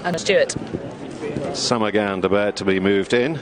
and Stewart. Summergand about to be moved in.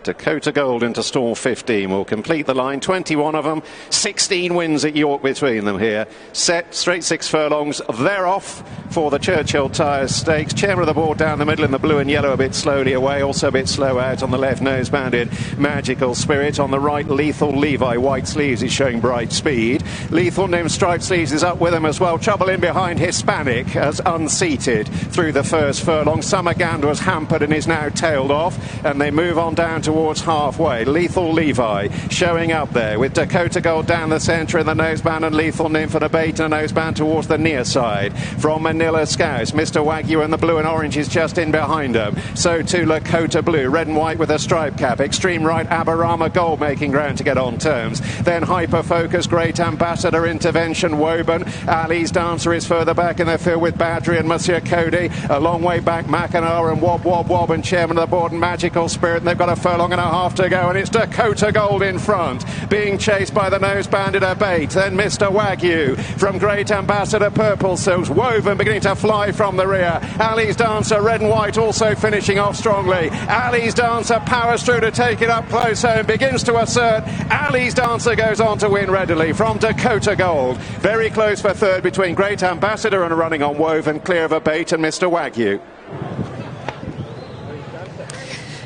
Dakota Gold into stall 15 will complete the line. 21 of them, 16 wins at York between them here. Set, straight 6 furlongs. They're off for the Churchill Tyres Stakes. Chairman of the board down the middle in the blue and yellow, a bit slowly away. Also a bit slow out on the left, nose-banded Magical Spirit. On the right, Lethal Levi, white sleeves, is showing bright speed. Lethal Nim, striped sleeves, is up with him as well. Trouble in behind, Hispanic has unseated through the first furlong. Summergand was hampered and is now tailed off, and they move on down towards halfway. Lethal Levi showing up there with Dakota Gold down the centre in the noseband, and Lethal Nim for the bait and a noseband towards the near side. From Manila Scouse, Mr. Wagyu and the blue and orange is just in behind him. So too Lakota Blue, red and white with a stripe cap. Extreme right, Aberama Gold making ground to get on terms. Then Hyper Focus, Great Ambassador, Intervention, Woburn. Aleezdancer is further back in the field with Badri and Monsieur Cody. A long way back, Mackinac and Wob Wob Wob and Chairman of the board and Magical Spirit, and they've got a furlong and a half to go, and it's Dakota Gold in front, being chased by the nose-banded Abate. Then Mr. Wagyu from Great Ambassador, Purple Silks. Woven beginning to fly from the rear. Aleezdancer, red and white, also finishing off strongly. Aleezdancer powers through to take it up close home, begins to assert. Aleezdancer goes on to win readily from Dakota Gold. Very close for third between Great Ambassador and running on Woven, clear of Abate and Mr. Wagyu.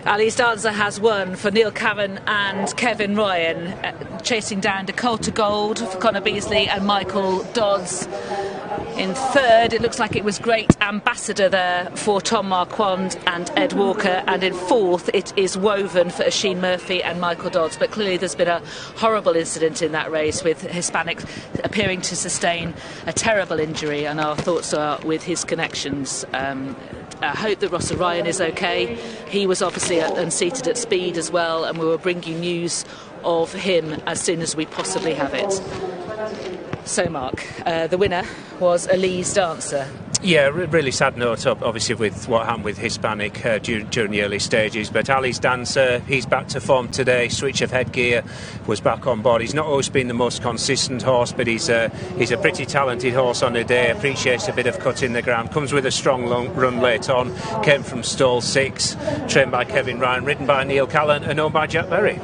Aleezdancer has won for Neil Cavan and Kevin Ryan, chasing down Dakota Gold for Connor Beasley and Michael Dodds. In third, it looks like it was Great Ambassador there for Tom Marquand and Ed Walker, and in fourth it is Woven for Oisin Murphy and Michael Dodds. But clearly there's been a horrible incident in that race, with Hispanic appearing to sustain a terrible injury, and our thoughts are with his connections. I hope that Ross Ryan is okay. He was obviously unseated at speed as well, and we were bringing news of him as soon as we possibly have it. So, Mark, the winner was Aleezdancer. Yeah, really sad note, obviously, with what happened with Hispanic during the early stages. But Aleezdancer, he's back to form today. Switch of headgear, was back on board. He's not always been the most consistent horse, but he's a pretty talented horse on the day. Appreciates a bit of cut in the ground. Comes with a strong run late on. Came from stall 6, trained by Kevin Ryan, ridden by Neil Callan and owned by Jack Berry.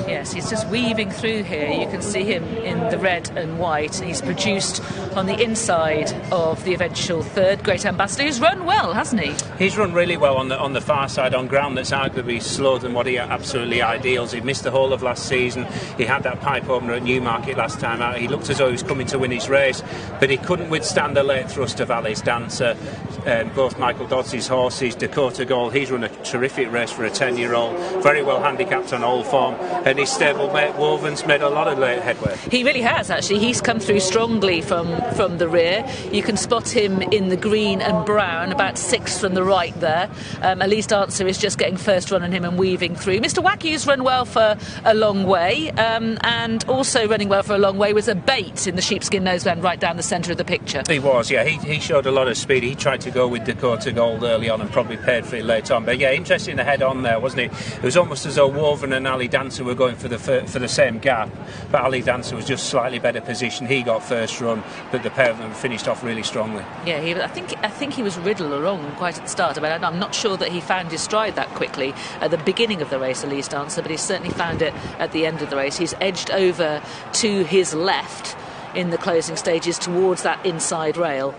Yes, he's just weaving through here. You can see him in the red and white. He's produced on the inside of the eventual third, Great Ambassador, who's run well, hasn't he? He's run really well on the far side, on ground that's arguably slower than what he absolutely ideals. He missed the whole of last season. He had that pipe opener at Newmarket last time out. He looked as though he was coming to win his race, but he couldn't withstand the late thrust of Aleezdancer. Both Michael Dodds' horses, Dakota Gold, he's run a terrific race for a 10-year-old, very well handicapped on all form, and his stablemate Woven's made a lot of late headway. He really has, actually. He's come through strongly from the rear. You can spot him in the green and brown, about 6 from the right there. Aleezdancer is just getting first run on him and weaving through. Mr. Wagyu's run well for a long way, and also running well for a long way was Abate in the sheepskin noseband right down the centre of the picture. He was, yeah. He showed a lot of speed. He tried to go with Dakota Gold early on and probably paid for it late on. But yeah, interesting the head on there, wasn't it? It was almost as though Woven and Aleezdancer were going for the same gap, but Aleezdancer was just slightly better position. He got first run, but the pair of them finished off really strongly. Yeah, I think he was riddled along quite at the start. I'm not sure that he found his stride that quickly at the beginning of the race, Aleezdancer, but he certainly found it at the end of the race. He's edged over to his left in the closing stages towards that inside rail.